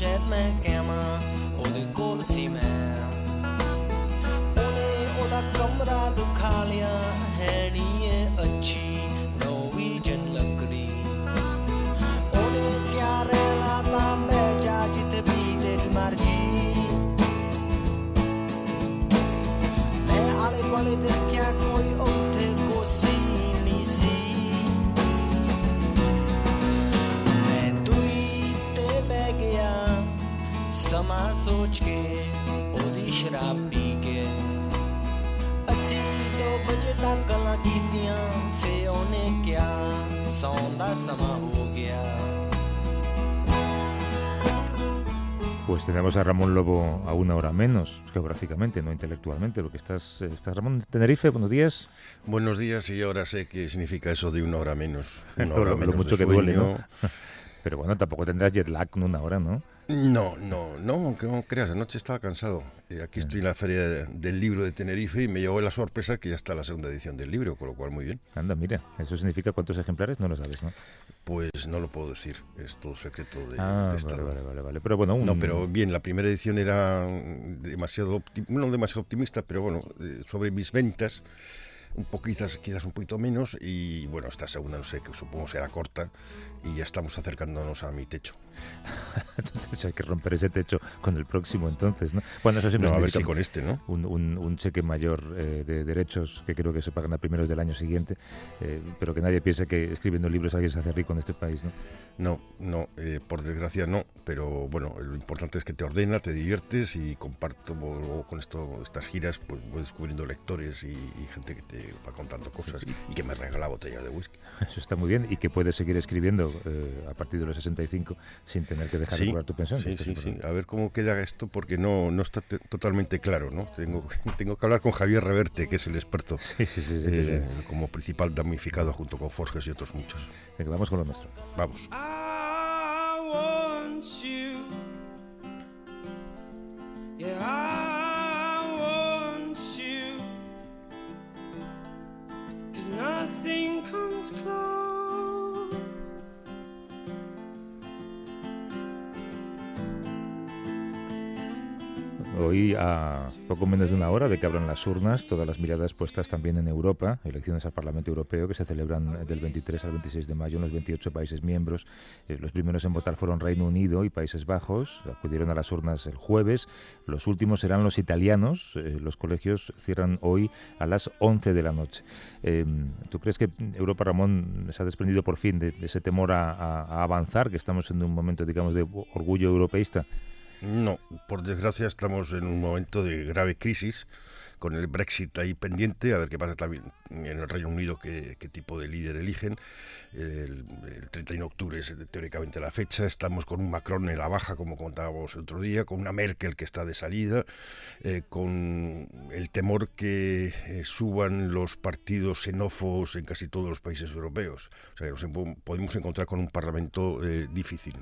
begrijp mijn kamer, och det går till mig. Ole oda kamra dukhalia, hai niye achhi Norwegian lakdi. Ole kya rehna tha main jajit bhi dil marji. Main aale wale din kya koi oothe ko si nahi si. Main tui te beh gaya, sama soch ke odi sharab pee ke. Assi 2 baje tak galan keetiyan, fir ਉਹਨੇ kya saun da sama ho gaya. Pues tenemos a Ramón Lobo a una hora menos, geográficamente, no intelectualmente, porque estás Ramón, en Tenerife, buenos días. Buenos días, y ahora sé qué significa eso de una hora menos. Una hora lo menos mucho de que sueño. duele, ¿no? Pero bueno, tampoco tendrás jet lag en una hora, ¿no? No, aunque no creas, anoche estaba cansado. Aquí estoy en la Feria del Libro de Tenerife y me llevó la sorpresa que ya está la segunda edición del libro, con lo cual muy bien. Anda, mira, ¿eso significa cuántos ejemplares? No lo sabes, ¿no? Pues no lo puedo decir, es todo secreto de Estado. Vale. Pero bueno, No, pero bien, la primera edición era demasiado optimista, pero bueno, sobre mis ventas, quizás un poquito menos, y bueno, esta segunda no sé, que supongo será corta, y ya estamos acercándonos a mi techo. Entonces hay que romper ese techo con el próximo, entonces, ¿no? Bueno, eso siempre a ver si con este, ¿no? Un cheque mayor de derechos que creo que se pagan a primeros del año siguiente, pero que nadie piense que escribiendo libros alguien se hace rico en este país, ¿no? No, por desgracia no, pero bueno, lo importante es que te ordena, te diviertes, y comparto con estas giras, pues voy descubriendo lectores y gente que te va contando cosas y que me regala botellas de whisky. Eso está muy bien, y que puedes seguir escribiendo a partir de los 65 sin tener que dejar de cobrar tu pensión. Sí. A ver cómo queda esto, porque no está totalmente claro, ¿no? Tengo que hablar con Javier Reverte, que es el experto, como principal damnificado junto con Forges y otros muchos. Venga, vamos con lo nuestro. Vamos. I want you. Yeah, I want you. 'Cause nothing comes close. Hoy, a poco menos de una hora de que abran las urnas, todas las miradas puestas también en Europa, elecciones al Parlamento Europeo que se celebran del 23 al 26 de mayo en los 28 países miembros. Los primeros en votar fueron Reino Unido y Países Bajos, acudieron a las urnas el jueves. Los últimos serán los italianos. Los colegios cierran hoy a las 11 de la noche. ¿Tú crees que Europa, Ramón, se ha desprendido por fin de ese temor a avanzar, que estamos en un momento, digamos, de orgullo europeísta? No, por desgracia estamos en un momento de grave crisis, con el Brexit ahí pendiente, a ver qué pasa también en el Reino Unido, qué tipo de líder eligen. El 31 de octubre es teóricamente la fecha. Estamos con un Macron en la baja, como contábamos el otro día, con una Merkel que está de salida, con el temor que suban los partidos xenófobos en casi todos los países europeos. O sea, nos podemos encontrar con un parlamento difícil.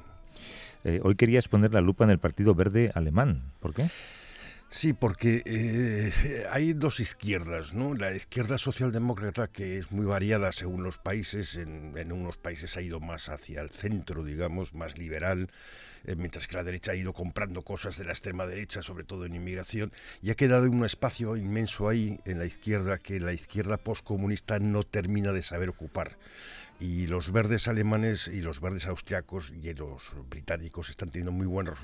Hoy querías poner la lupa en el Partido Verde alemán. ¿Por qué? Sí, porque hay dos izquierdas, ¿no? La izquierda socialdemócrata, que es muy variada según los países. En unos países ha ido más hacia el centro, digamos, más liberal, mientras que la derecha ha ido comprando cosas de la extrema derecha, sobre todo en inmigración, y ha quedado un espacio inmenso ahí en la izquierda que la izquierda postcomunista no termina de saber ocupar. Y los verdes alemanes y los verdes austriacos y los británicos están teniendo muy buenos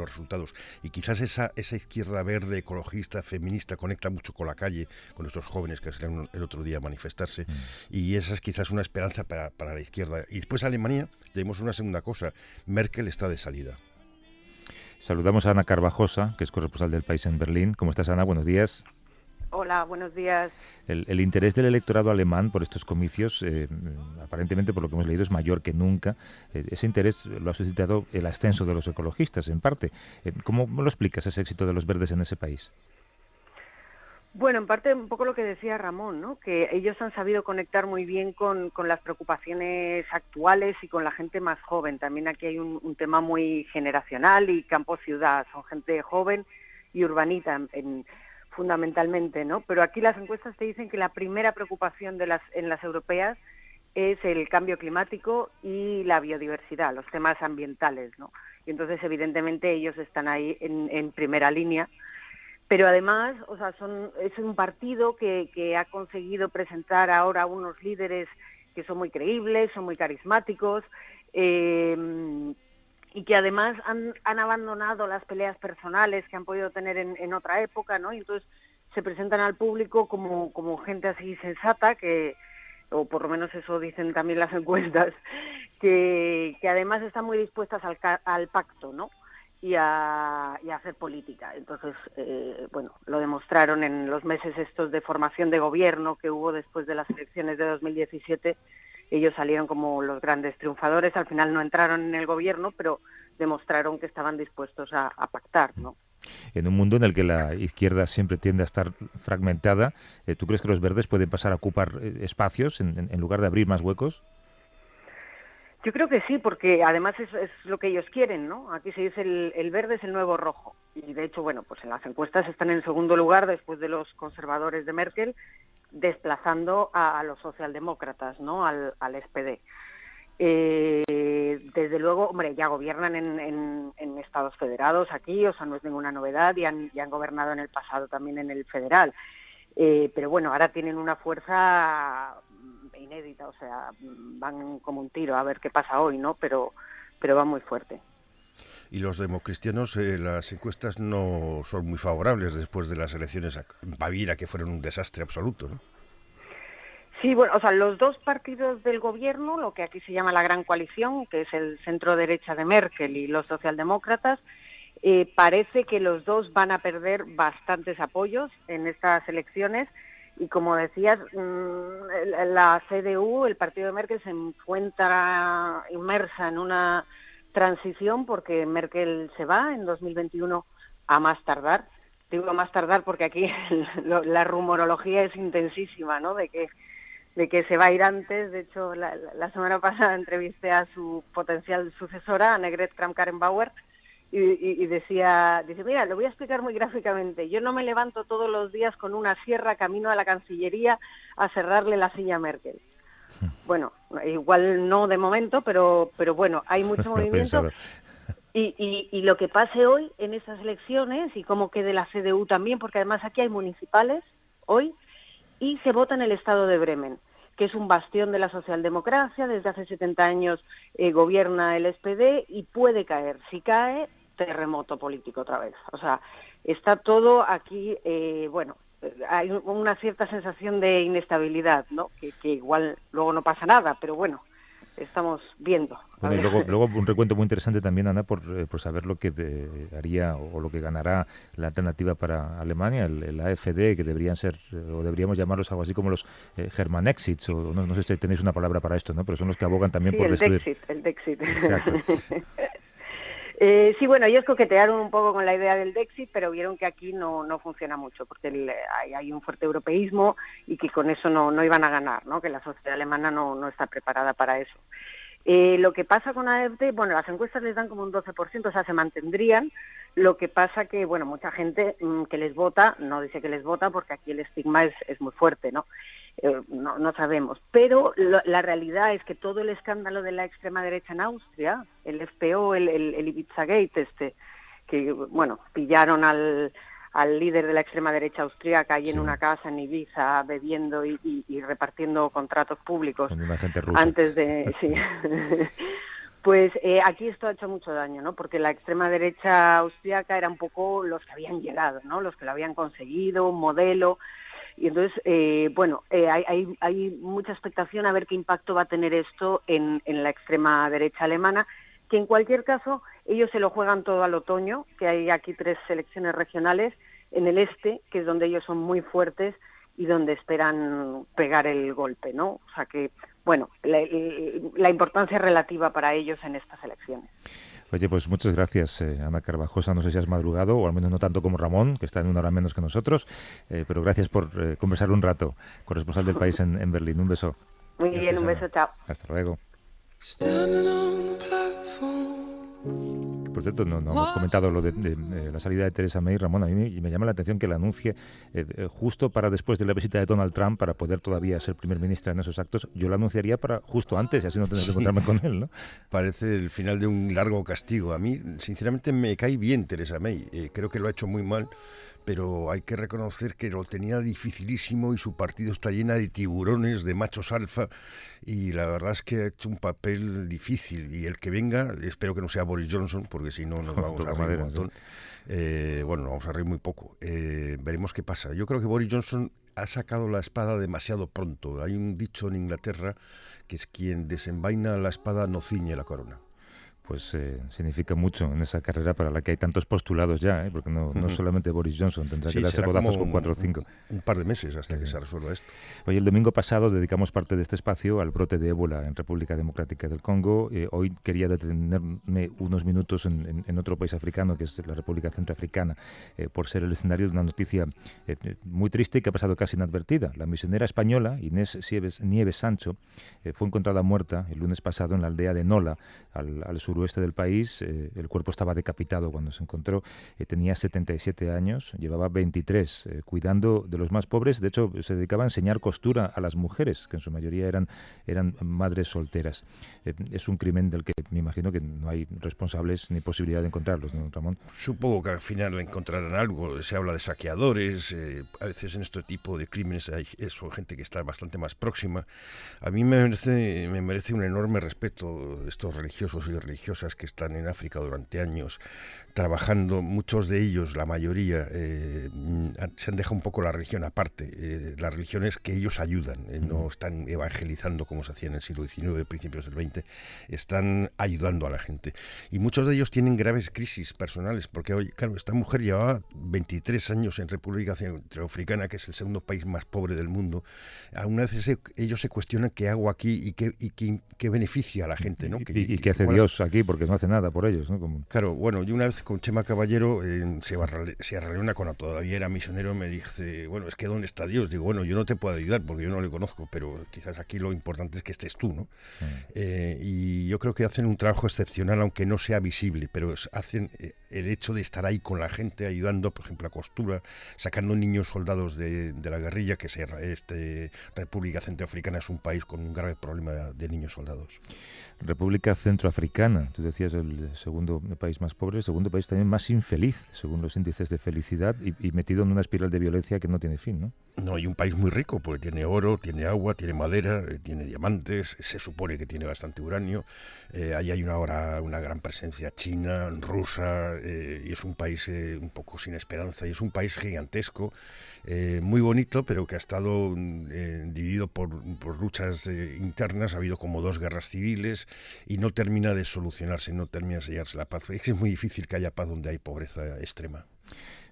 resultados, y quizás esa izquierda verde, ecologista, feminista conecta mucho con la calle, con estos jóvenes que salieron el otro día a manifestarse, y esa es quizás una esperanza para la izquierda. Y después Alemania, tenemos una segunda cosa: Merkel está de salida. Saludamos a Ana Carvajosa, que es corresponsal del País en Berlín. ¿Cómo estás, Ana? Buenos días. Hola, buenos días. El interés del electorado alemán por estos comicios, aparentemente, por lo que hemos leído, es mayor que nunca. Ese interés lo ha suscitado el ascenso de los ecologistas, en parte. ¿Cómo lo explicas, ese éxito de los verdes en ese país? Bueno, en parte un poco lo que decía Ramón, ¿no? Que ellos han sabido conectar muy bien con las preocupaciones actuales y con la gente más joven. También aquí hay un tema muy generacional y campo-ciudad. Son gente joven y urbanita fundamentalmente, ¿no? Pero aquí las encuestas te dicen que la primera preocupación en las europeas es el cambio climático y la biodiversidad, los temas ambientales, ¿no? Y entonces, evidentemente, ellos están ahí en primera línea. Pero además, o sea, es un partido que ha conseguido presentar ahora unos líderes que son muy creíbles, son muy carismáticos, y que además han abandonado las peleas personales que han podido tener en otra época, ¿no? Y entonces se presentan al público como gente así sensata, o por lo menos eso dicen también las encuestas, que además están muy dispuestas al pacto, ¿no? Y a hacer política. Entonces, bueno, lo demostraron en los meses estos de formación de gobierno que hubo después de las elecciones de 2017. Ellos salieron como los grandes triunfadores, al final no entraron en el gobierno, pero demostraron que estaban dispuestos a pactar, ¿no? En un mundo en el que la izquierda siempre tiende a estar fragmentada, ¿tú crees que los verdes pueden pasar a ocupar espacios en lugar de abrir más huecos? Yo creo que sí, porque además es lo que ellos quieren, ¿no? Aquí se dice el verde es el nuevo rojo. Y de hecho, bueno, pues en las encuestas están en segundo lugar después de los conservadores de Merkel, desplazando a los socialdemócratas, ¿no? Al SPD. Desde luego, hombre, ya gobiernan en estados federados aquí, o sea, no es ninguna novedad, y han gobernado en el pasado también en el federal. Pero bueno, ahora tienen una fuerza inédita, o sea, van como un tiro a ver qué pasa hoy, ¿no? Pero van muy fuerte. Y los democristianos, las encuestas no son muy favorables después de las elecciones en Baviera, que fueron un desastre absoluto, ¿no? Sí, bueno, o sea, los dos partidos del gobierno, lo que aquí se llama la Gran Coalición, que es el centro-derecha de Merkel y los socialdemócratas, parece que los dos van a perder bastantes apoyos en estas elecciones. Y como decías, la CDU, el partido de Merkel, se encuentra inmersa en una transición porque Merkel se va en 2021 a más tardar. Digo a más tardar porque aquí la rumorología es intensísima, ¿no? De que se va a ir antes. De hecho, la semana pasada entrevisté a su potencial sucesora, Annegret Kramp-Karrenbauer, y dice, mira, lo voy a explicar muy gráficamente. Yo no me levanto todos los días con una sierra camino a la Cancillería a cerrarle la silla a Merkel. Bueno, igual no de momento, pero bueno, hay mucho movimiento. Y lo que pase hoy en estas elecciones, y cómo quede la CDU también, porque además aquí hay municipales hoy, y se vota en el estado de Bremen, que es un bastión de la socialdemocracia. Desde hace 70 años gobierna el SPD y puede caer. Si cae, terremoto político otra vez. O sea, está todo aquí, bueno, hay una cierta sensación de inestabilidad, ¿no? Que igual luego no pasa nada, pero bueno, estamos viendo. Bueno, y luego un recuento muy interesante también, Ana, por saber lo que haría o lo que ganará la alternativa para Alemania, el AfD, que deberían ser, o deberíamos llamarlos algo así como los Germanexits, o no sé si tenéis una palabra para esto, ¿no? Pero son los que abogan también sí, por destruir. El Dexit. Exacto. Sí, bueno, ellos coquetearon un poco con la idea del Dexit, pero vieron que aquí no funciona mucho, porque hay un fuerte europeísmo y que con eso no iban a ganar, ¿no? Que la sociedad alemana no está preparada para eso. Lo que pasa con AfD, bueno, las encuestas les dan como un 12%, o sea, se mantendrían. Lo que pasa que, bueno, mucha gente que les vota, no dice que les vota porque aquí el estigma es muy fuerte, ¿no? No sabemos. Pero la realidad es que todo el escándalo de la extrema derecha en Austria, el FPO, el Ibiza-Gate, que, bueno, pillaron al líder de la extrema derecha austríaca ahí en una casa en Ibiza bebiendo y repartiendo contratos públicos con una gente rusa. Antes de sí. Pues aquí esto ha hecho mucho daño, ¿no? Porque la extrema derecha austríaca era un poco los que habían llegado, ¿no? Los que lo habían conseguido, un modelo. Y entonces, bueno, hay mucha expectación a ver qué impacto va a tener esto en la extrema derecha alemana, que en cualquier caso ellos se lo juegan todo al otoño, que hay aquí 3 elecciones regionales en el este, que es donde ellos son muy fuertes y donde esperan pegar el golpe, ¿no? O sea que, bueno, la importancia es relativa para ellos en estas elecciones. Oye, pues muchas gracias, Ana Carvajosa. No sé si has madrugado, o al menos no tanto como Ramón, que está en una hora menos que nosotros, pero gracias por conversar un rato. Corresponsal del País en Berlín. Un beso. Muy bien, un beso, chao. Hasta luego. Por cierto, no hemos comentado lo de la salida de Theresa May, Ramón. A mí me llama la atención que la anuncie justo para después de la visita de Donald Trump, para poder todavía ser primer ministra en esos actos. Yo la anunciaría para justo antes, y así no tener que encontrarme con él, ¿no? Parece el final de un largo castigo. A mí, sinceramente, me cae bien Theresa May. Creo que lo ha hecho muy mal, pero hay que reconocer que lo tenía dificilísimo y su partido está llena de tiburones, de machos alfa, y la verdad es que ha hecho un papel difícil. Y el que venga, espero que no sea Boris Johnson, porque si no nos vamos a reír un montón. Bueno, nos vamos a reír muy poco. Veremos qué pasa. Yo creo que Boris Johnson ha sacado la espada demasiado pronto. Hay un dicho en Inglaterra que es: quien desenvaina la espada no ciñe la corona. Pues significa mucho en esa carrera para la que hay tantos postulados ya, porque no solamente Boris Johnson, tendrá que darse rodazos con 4 o 5. Un par de meses hasta que se resuelva esto. Hoy, el domingo pasado, dedicamos parte de este espacio al brote de ébola en República Democrática del Congo. Hoy quería detenerme unos minutos en otro país africano, que es la República Centroafricana, por ser el escenario de una noticia muy triste y que ha pasado casi inadvertida. La misionera española, Inés Nieves Sancho, fue encontrada muerta el lunes pasado en la aldea de Nola, al suroeste del país. El cuerpo estaba decapitado cuando se encontró. Tenía 77 años, llevaba 23, cuidando de los más pobres. De hecho, se dedicaba a enseñar costura a las mujeres, que en su mayoría eran madres solteras. Es un crimen del que me imagino que no hay responsables ni posibilidad de encontrarlos, ¿no, Ramón? Supongo que al final encontrarán algo. Se habla de saqueadores. A veces en este tipo de crímenes son gente que está bastante más próxima. A mí me merece un enorme respeto estos religiosos y religiosas que están en África durante años trabajando. Muchos de ellos, la mayoría, se han dejado un poco la religión aparte. La religión es que ellos ayudan, no están evangelizando como se hacía en el siglo XIX, principios del XX, están ayudando a la gente. Y muchos de ellos tienen graves crisis personales, porque hoy, claro, esta mujer llevaba 23 años en República Centroafricana, que es el segundo país más pobre del mundo. Algunas veces ellos se cuestionan qué hago aquí y qué beneficia a la gente, ¿no? ¿Y qué hace Dios aquí? Porque no hace nada por ellos, ¿no? Claro, bueno, yo una vez con Chema Caballero en Sierra Leona, cuando todavía era misionero, me dice, bueno, es que ¿dónde está Dios? Digo, bueno, yo no te puedo ayudar porque yo no le conozco, pero quizás aquí lo importante es que estés tú, ¿no? Y yo creo que hacen un trabajo excepcional, aunque no sea visible, pero hacen el hecho de estar ahí con la gente, ayudando, por ejemplo, a costura, sacando niños soldados de la guerrilla, que República Centroafricana es un país con un grave problema de niños soldados. República Centroafricana, tú decías el segundo país más pobre, el segundo país también más infeliz, según los índices de felicidad, y metido en una espiral de violencia que no tiene fin, ¿no? No, y un país muy rico, porque tiene oro, tiene agua, tiene madera, tiene diamantes, se supone que tiene bastante uranio. Ahí hay una gran presencia china, rusa, y es un país un poco sin esperanza, y es un país gigantesco, muy bonito, pero que ha estado dividido por luchas internas. Ha habido como 2 guerras civiles y no termina de solucionarse, no termina de sellarse la paz. Es muy difícil que haya paz donde hay pobreza extrema.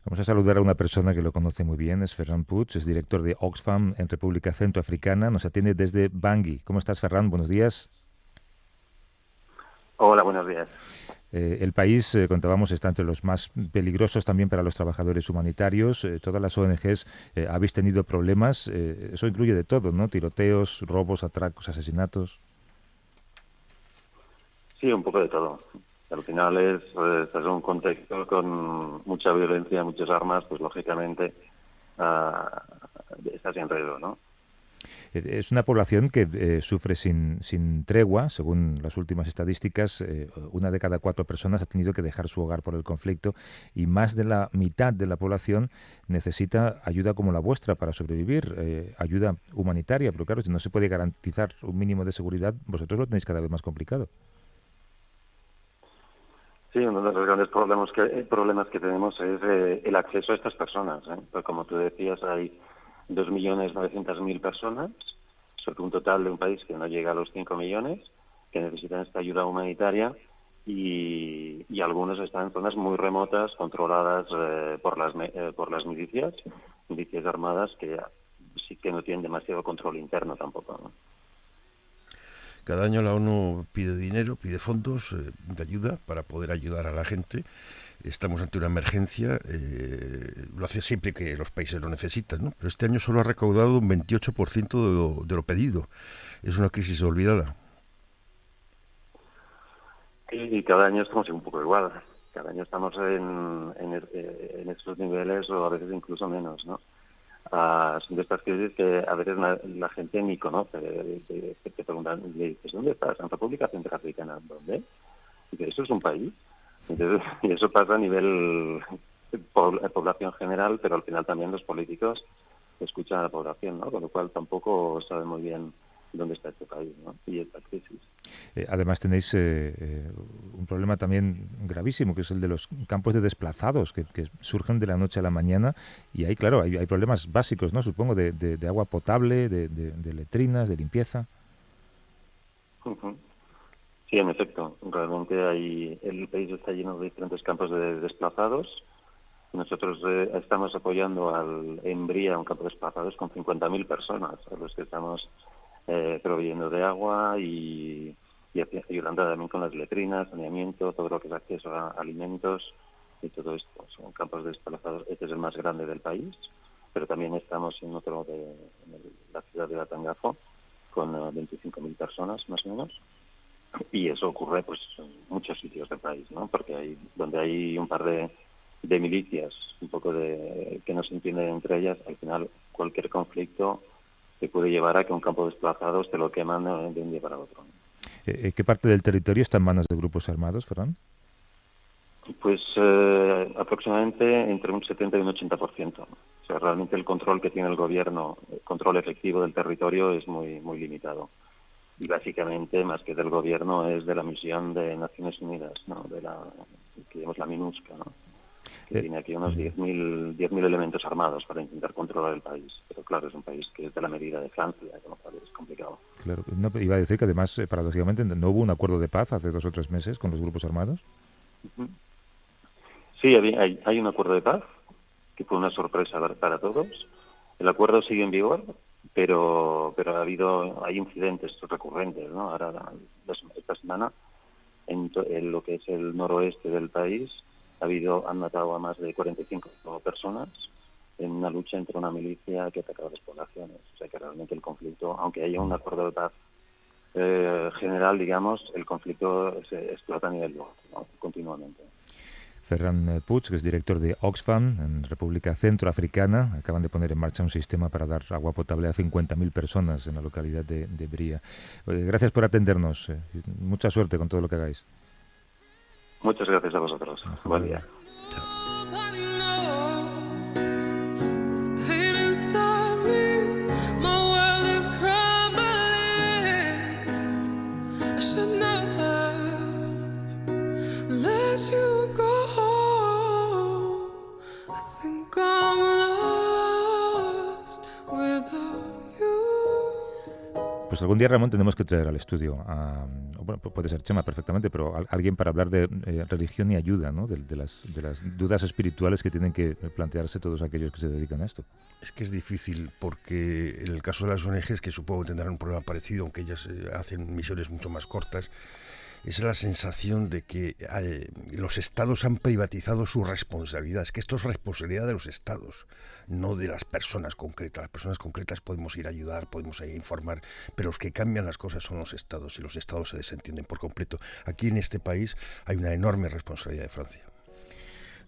Vamos a saludar a una persona que lo conoce muy bien, es Ferran Puig, es director de Oxfam en República Centroafricana. Nos atiende desde Bangui. ¿Cómo estás, Ferran? Buenos días. Hola, buenos días. El país, contábamos, está entre los más peligrosos también para los trabajadores humanitarios. Todas las ONGs habéis tenido problemas. Eso incluye de todo, ¿no? Tiroteos, robos, atracos, asesinatos. Sí, un poco de todo. Al final es un contexto con mucha violencia, muchas armas, pues lógicamente está sin riesgo, ¿no? Es una población que sufre sin tregua. Según las últimas estadísticas, 1 de cada 4 personas ha tenido que dejar su hogar por el conflicto, y más de la mitad de la población necesita ayuda como la vuestra para sobrevivir, ayuda humanitaria. Pero claro, si no se puede garantizar un mínimo de seguridad, vosotros lo tenéis cada vez más complicado. Sí, uno de los grandes problemas que tenemos es el acceso a estas personas, ¿eh? Pues como tú decías, hay 2.900.000 personas, sobre un total de un país que no llega a los 5 millones, que necesitan esta ayuda humanitaria, y algunos están en zonas muy remotas, controladas por las milicias armadas, que sí que no tienen demasiado control interno tampoco, ¿no? Cada año la ONU pide dinero, pide fondos de ayuda para poder ayudar a la gente. Estamos ante una emergencia, lo hace siempre que los países lo necesitan, ¿no? Pero este año solo ha recaudado un 28% de lo pedido. Es una crisis olvidada. Y cada año estamos un poco igual. cada año estamos en estos niveles o a veces incluso menos, ¿no? Son de estas crisis que a veces la gente ni conoce. Te preguntan, le dices, ¿dónde estás? En República Centroafricana. ¿Dónde? Y que eso es un país. Entonces, y eso pasa a nivel población general, pero al final también los políticos escuchan a la población, ¿no? Con lo cual tampoco sabe muy bien dónde está este país, ¿no? Y esta crisis. Además tenéis un problema también gravísimo, que es el de los campos de desplazados, que surgen de la noche a la mañana, y ahí, claro, hay problemas básicos, ¿no? Supongo, de agua potable, de letrinas, de limpieza. Uh-huh. Sí, en efecto. Realmente el país está lleno de diferentes campos de desplazados. Nosotros estamos apoyando en Bria un campo de desplazados con 50.000 personas, a los que estamos proveyendo de agua y ayudando también con las letrinas, saneamiento, todo lo que es acceso a alimentos y todo esto. Son campos desplazados. Este es el más grande del país, pero también estamos en otro en la ciudad de Batangafo con 25.000 personas más o menos. Y eso ocurre pues en muchos sitios del país, ¿no? Porque donde hay un par de milicias, un poco que no se entienden entre ellas, al final cualquier conflicto te puede llevar a que un campo de desplazados te lo queman de un día para otro. ¿Qué parte del territorio está en manos de grupos armados, Ferran? Pues aproximadamente entre un 70 y un 80%. O sea, realmente el control que tiene el gobierno, el control efectivo del territorio es muy, muy limitado. Y básicamente, más que del gobierno, es de la misión de Naciones Unidas, ¿no? Que llamamos la MINUSCA, ¿no? Que tiene aquí unos 10.000 elementos armados para intentar controlar el país. Pero claro, es un país que es de la medida de Francia, con lo cual es complicado. Claro, no, iba a decir que además, paradójicamente, no hubo un acuerdo de paz hace 2 o 3 meses con los grupos armados. Sí, hay un acuerdo de paz, que fue una sorpresa para todos. El acuerdo sigue en vigor, pero hay incidentes recurrentes, ¿no? Ahora, esta semana, en lo que es el noroeste del país, han matado a más de 45 personas en una lucha entre una milicia que atacaba a las poblaciones. O sea que realmente el conflicto, aunque haya un acuerdo de paz general, digamos, el conflicto se explota a nivel local, ¿no? Continuamente. Ferran Puig, que es director de Oxfam en República Centroafricana, acaban de poner en marcha un sistema para dar agua potable a 50.000 personas en la localidad de Bria. Gracias por atendernos. Mucha suerte con todo lo que hagáis. Muchas gracias a vosotros. Buen día. Pues algún día, Ramón, tenemos que traer al estudio bueno, puede ser Chema perfectamente, pero alguien para hablar de religión y ayuda, ¿no? De las dudas espirituales que tienen que plantearse todos aquellos que se dedican a esto. Es que es difícil, porque en el caso de las ONGs, que supongo que tendrán un problema parecido, aunque ellas hacen misiones mucho más cortas, es la sensación de que los estados han privatizado su responsabilidad. Es que esto es responsabilidad de los estados, no de las personas concretas. Las personas concretas podemos ir a ayudar, podemos ir a informar, pero los que cambian las cosas son los estados, y los estados se desentienden por completo. Aquí en este país hay una enorme responsabilidad de Francia.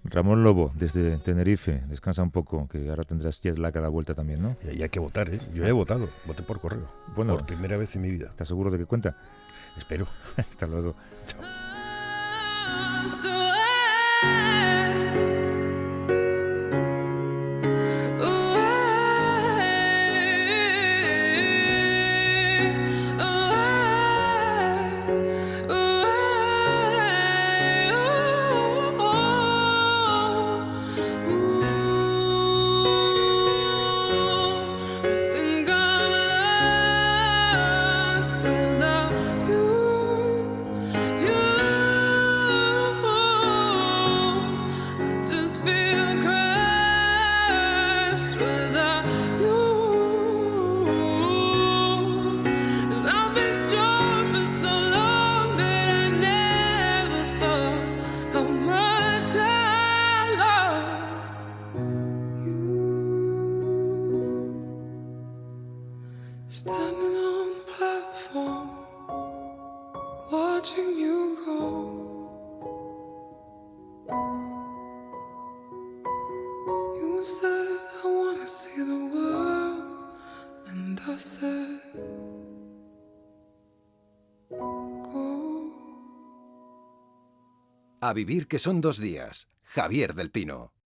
Ramón Lobo, desde Tenerife, descansa un poco, que ahora tendrás jet lag a la vuelta también, ¿no? Y hay que votar, ¿eh? Yo he votado, voté por correo, bueno, por primera vez en mi vida. ¿Estás seguro de que cuenta? Espero. Hasta luego. Chao. A vivir que son 2 días. Javier del Pino.